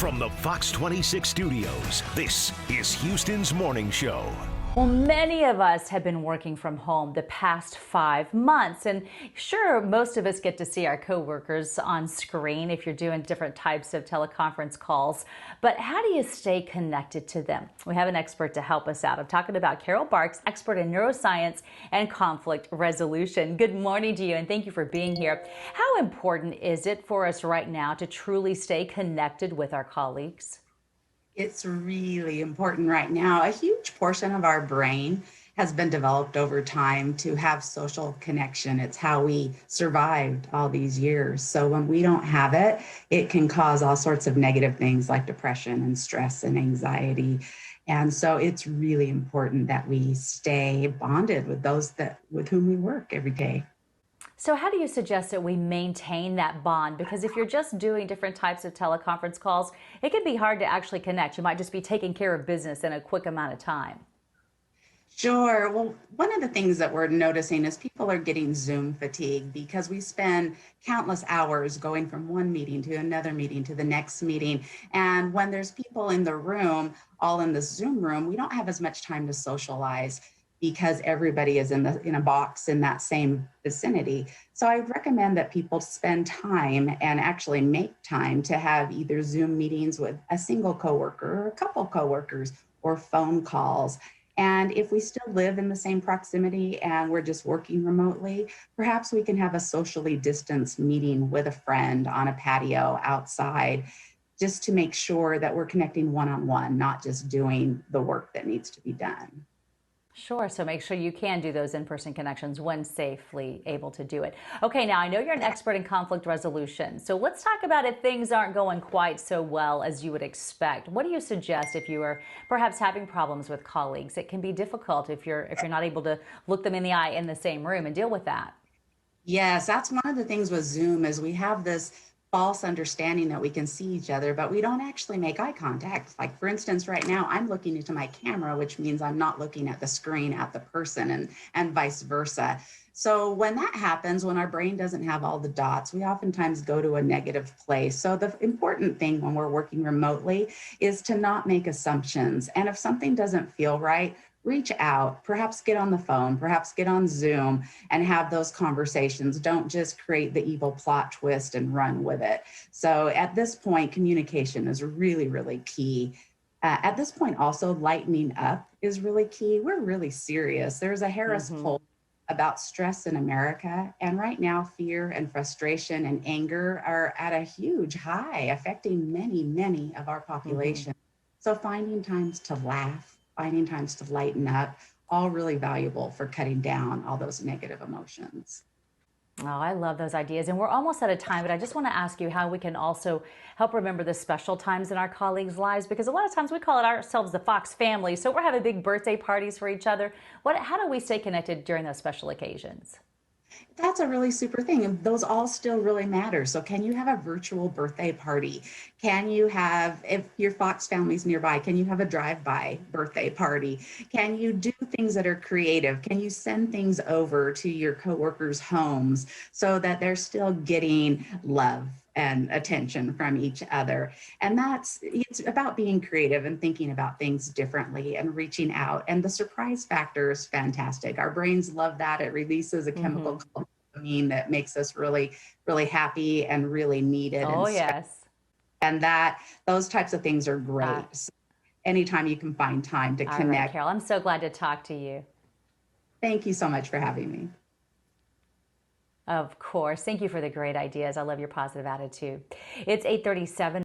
From the Fox 26 studios, this is Houston's Morning Show. Well, many of us have been working from home the past 5 months, and sure, most of us get to see our coworkers on screen if you're doing different types of teleconference calls. But how do you stay connected to them? We have an expert to help us out. I'm talking about Carol Barks, expert in neuroscience and conflict resolution. Good morning to you, and thank you for being here. How important is it for us right now to truly stay connected with our colleagues? It's really important right now. A huge portion of our brain has been developed over time to have social connection. It's how we survived all these years. So when we don't have it, it can cause all sorts of negative things like depression and stress and anxiety. And so it's really important that we stay bonded with those with whom we work every day. So how do you suggest that we maintain that bond? Because if you're just doing different types of teleconference calls, it can be hard to actually connect. You might just be taking care of business in a quick amount of time. Sure. Well, one of the things that we're noticing is people are getting Zoom fatigue because we spend countless hours going from one meeting to another meeting to the next meeting. And when there's people in the room, all in the Zoom room, we don't have as much time to socialize because everybody is in a box in that same vicinity. So I recommend that people spend time and actually make time to have either Zoom meetings with a single coworker or a couple coworkers or phone calls. And if we still live in the same proximity and we're just working remotely, perhaps we can have a socially distanced meeting with a friend on a patio outside, just to make sure that we're connecting one-on-one, not just doing the work that needs to be done. Sure. So make sure you can do those in-person connections when safely able to do it. Okay, now I know you're an expert in conflict resolution. So let's talk about if things aren't going quite so well as you would expect. What do you suggest if you are perhaps having problems with colleagues? It can be difficult if you're not able to look them in the eye in the same room and deal with that. Yes, that's one of the things with Zoom is we have this false understanding that we can see each other, but we don't actually make eye contact. Like for instance, right now I'm looking into my camera, which means I'm not looking at the screen at the person and vice versa. So when that happens, when our brain doesn't have all the dots, we oftentimes go to a negative place. So the important thing when we're working remotely is to not make assumptions. And if something doesn't feel right, reach out, perhaps get on the phone, perhaps get on Zoom and have those conversations. Don't just create the evil plot twist and run with it. So at this point, communication is really, really key. At this point, also lightening up is really key. We're really serious. There's a Harris poll about stress in America. And right now, fear and frustration and anger are at a huge high, affecting many, many of our population. So finding times to laugh, finding times to lighten up, all really valuable for cutting down all those negative emotions. Oh, I love those ideas. And we're almost out of time, but I just want to ask you how we can also help remember the special times in our colleagues' lives, because a lot of times we call it ourselves the Fox family. So we're having big birthday parties for each other. How do we stay connected during those special occasions? That's a really super thing. And those all still really matter. So can you have a virtual birthday party? Can you have, if your Fox family's nearby, can you have a drive-by birthday party? Can you do things that are creative? Can you send things over to your coworkers' homes so that they're still getting love and attention from each other? And it's about being creative and thinking about things differently and reaching out. And the surprise factor is fantastic. Our brains love that. It releases a chemical called dopamine that makes us really, really happy and really needed. Oh, yes. And those types of things are great. So anytime you can find time to All connect. right, Carol, I'm so glad to talk to you. Thank you so much for having me. Of course. Thank you for the great ideas. I love your positive attitude. It's 8:37.